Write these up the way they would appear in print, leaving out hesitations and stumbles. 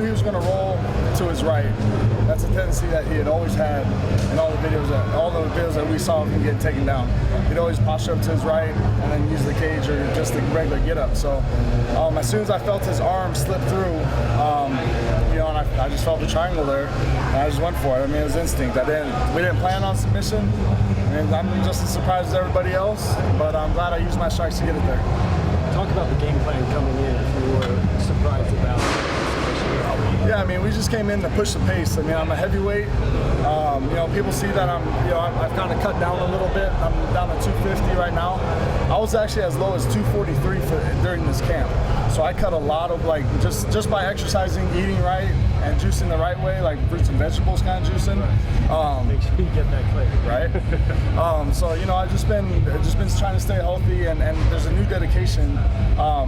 he was going to roll to his right. That's a tendency that he had always had in all the videos that we saw of him getting taken down. He'd always posture up to his right and then use the cage or just the regular get up. So as soon as I felt his arm slip through, you know, and I just felt the triangle there, and I just went for it. I mean, it was instinct. We didn't plan on submission, and I'm just as surprised as everybody else, but I'm glad I used my strikes to get it there. Talk about the game plan coming in, if you were surprised about it. Yeah, I mean, we just came in to push the pace. I mean, I'm a heavyweight. You know, people see that I've kind of cut down a little bit. I'm down to 250 right now. I was actually as low as 243 during this camp. So I cut a lot of, like, just by exercising, eating right, and juicing the right way, like fruits and vegetables kind of juicing. Make sure you get that clear. Right? So, you know, I've just been trying to stay healthy, and there's a new dedication.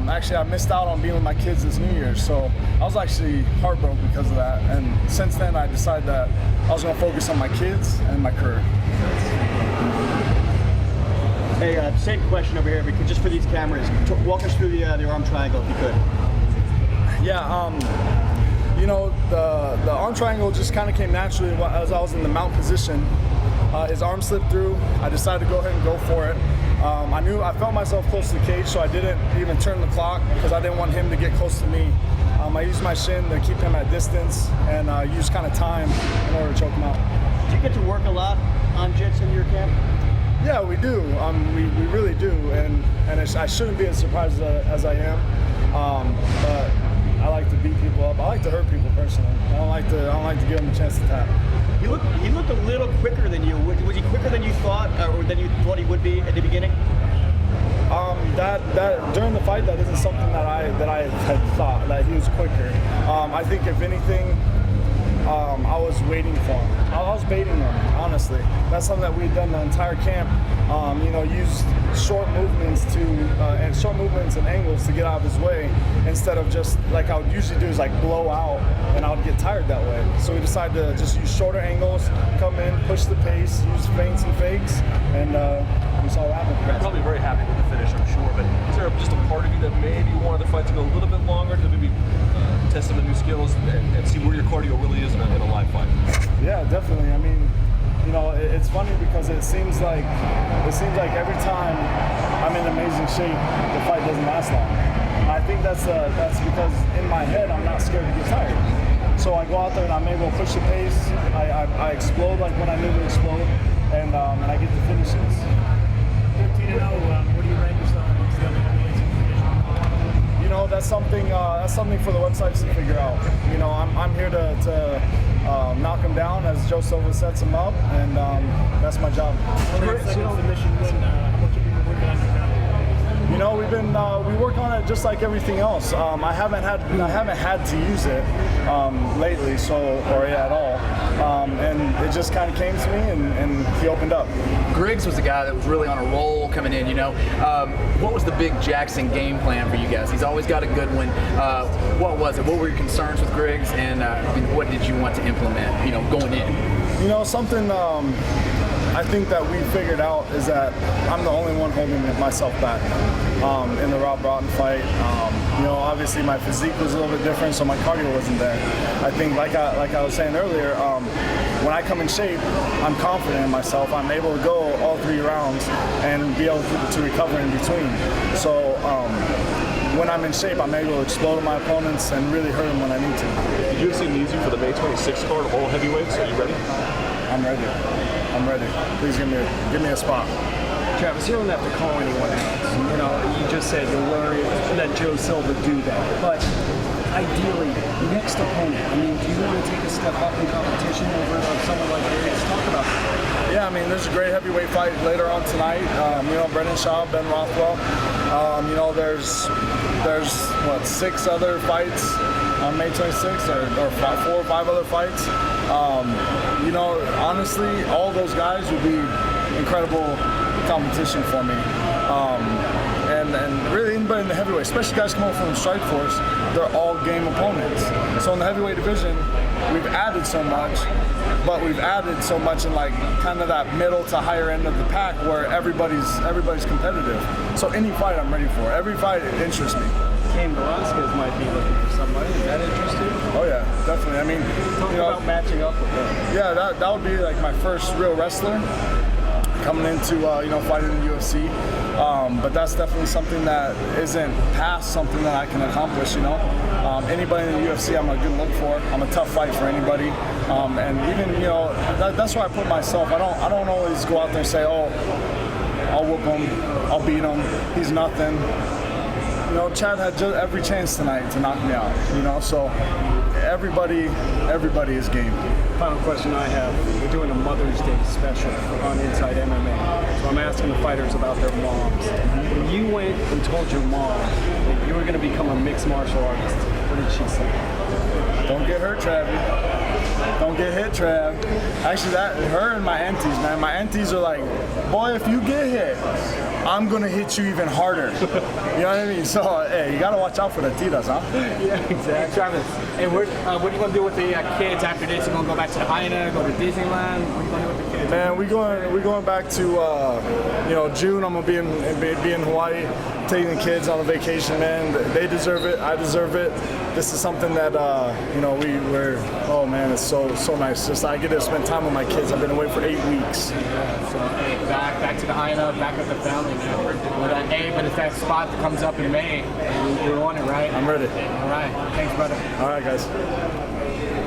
Actually, I missed out on being with my kids this New Year's, so I was actually heartbroken because of that. And since then, I decided that I was going to focus on my kids and my career. Hey, same question over here, because just for these cameras, walk us through the arm triangle if you could. Yeah, you know, the arm triangle just kind of came naturally as I was in the mount position. His arm slipped through. I decided to go ahead and go for it. I felt myself close to the cage, so I didn't even turn the clock because I didn't want him to get close to me. I used my shin to keep him at distance and used kind of time in order to choke him out. Do you get to work a lot on jits in your camp? Yeah, we do. We really do, and I shouldn't be as surprised as I am. But I like to beat people up. I like to hurt people personally. I don't like to give them a chance to tap. He looked a little quicker than you. Was he quicker than you thought, or than you thought he would be at the beginning? That during the fight, that isn't something that I had thought that he was quicker. I think if anything, I was waiting for him. I was baiting him, honestly. That's something that we've done the entire camp. You know, used short movements and angles to get out of his way, instead of just like I would usually do is like blow out, and I would get tired that way. So we decided to just use shorter angles, come in, push the pace, use feints and fakes, and we saw what happened. You're probably very happy with the finish, I'm sure, but is there just a part of you that maybe wanted the fight to go a little bit longer to maybe test some of the new skills and see where your cardio really is in a live fight? Yeah, definitely. I mean, you know, it's funny because it seems like every time I'm in amazing shape, the fight doesn't last long. I think that's because in my head I'm not scared to get tired. So I go out there and I'm able to push the pace. I explode like when I need to explode, and I get the finishes. 13-0. What do you rank yourself amongst the other heavyweights in the division? You know, that's something for the websites to figure out. You know, I'm here to knock him down as Joe Silva sets him up, and that's my job. Submission win. How much have you been working on your ground? You know, we work on it just like everything else. I haven't had to use it lately, at all. And it just kind of came to me, and he opened up. Griggs was the guy that was really on a roll coming in, you know. What was the big Jackson game plan for you guys? He's always got a good one. What was it? What were your concerns with Griggs, and what did you want to implement, you know, going in? You know, something I think that we figured out is that I'm the only one holding myself back in the Rob Browne fight. You know, obviously my physique was a little bit different, so my cardio wasn't there. I think, like I was saying earlier, when I come in shape, I'm confident in myself. I'm able to go all 3 rounds and be able to recover in between. So when I'm in shape, I'm able to explode on my opponents and really hurt them when I need to. Did UFC needs you for the May 26th card of all heavyweights? Are you ready? I'm ready. I'm ready. Please give me a spot. Travis, you don't have to call anyone else. You know, you just said you're worried that Joe Silva do that. But ideally, next opponent, I mean, do you want to take a step up in competition over someone like Griggs? Talk about that. Yeah, I mean, there's a great heavyweight fight later on tonight. You know, Brendan Schaub, Ben Rothwell. You know, there's what, 6 other fights on May 26th, or 4 or 5 other fights. You know, honestly, all those guys would be incredible competition for me. And really anybody in the heavyweight, especially guys coming from Strikeforce, they're all game opponents. So in the heavyweight division, we've added so much, but we've added so much in like kind of that middle to higher end of the pack where everybody's competitive. So any fight I'm ready for. Every fight interests me. Cain Velasquez might be looking for somebody. Is that interesting? Oh yeah, definitely. I mean, Talk about matching up with him. yeah, that would be like my first real wrestler coming into fighting in the UFC. But that's definitely something that isn't past something that I can accomplish. Anybody in the UFC, I'm a good look for. I'm a tough fight for anybody. And even that's where I put myself. I don't always go out there and say, oh, I'll whoop him, I'll beat him, he's nothing. Chad had just every chance tonight to knock me out. So everybody is game. Final question I have. We're doing a Mother's Day special on Inside MMA. So I'm asking the fighters about their moms. When you went and told your mom that you were going to become a mixed martial artist, what did she say? Don't get hurt, Travis. Don't get hit, Trav. Actually, her and my aunties, man. My aunties are like, boy, if you get hit, I'm gonna hit you even harder. You know what I mean? So, hey, you gotta watch out for the tiras, huh? Yeah, exactly. Travis, and what are you going to do with the kids after this? You going to go back to the H.E.A.T, go to Disneyland? What are you going to do with the kids? Man, we're going back to June. I'm gonna be in Hawaii, taking the kids on a vacation. Man, they deserve it. I deserve it. This is something that we're. Oh man, it's so nice. Just I get to spend time with my kids. I've been away for 8 weeks. Yeah, so back to the H.E.A.T, back with the family, man. But if that spot comes up in May, you're on it, right? I'm ready. All right. Thanks, brother. All right, guys.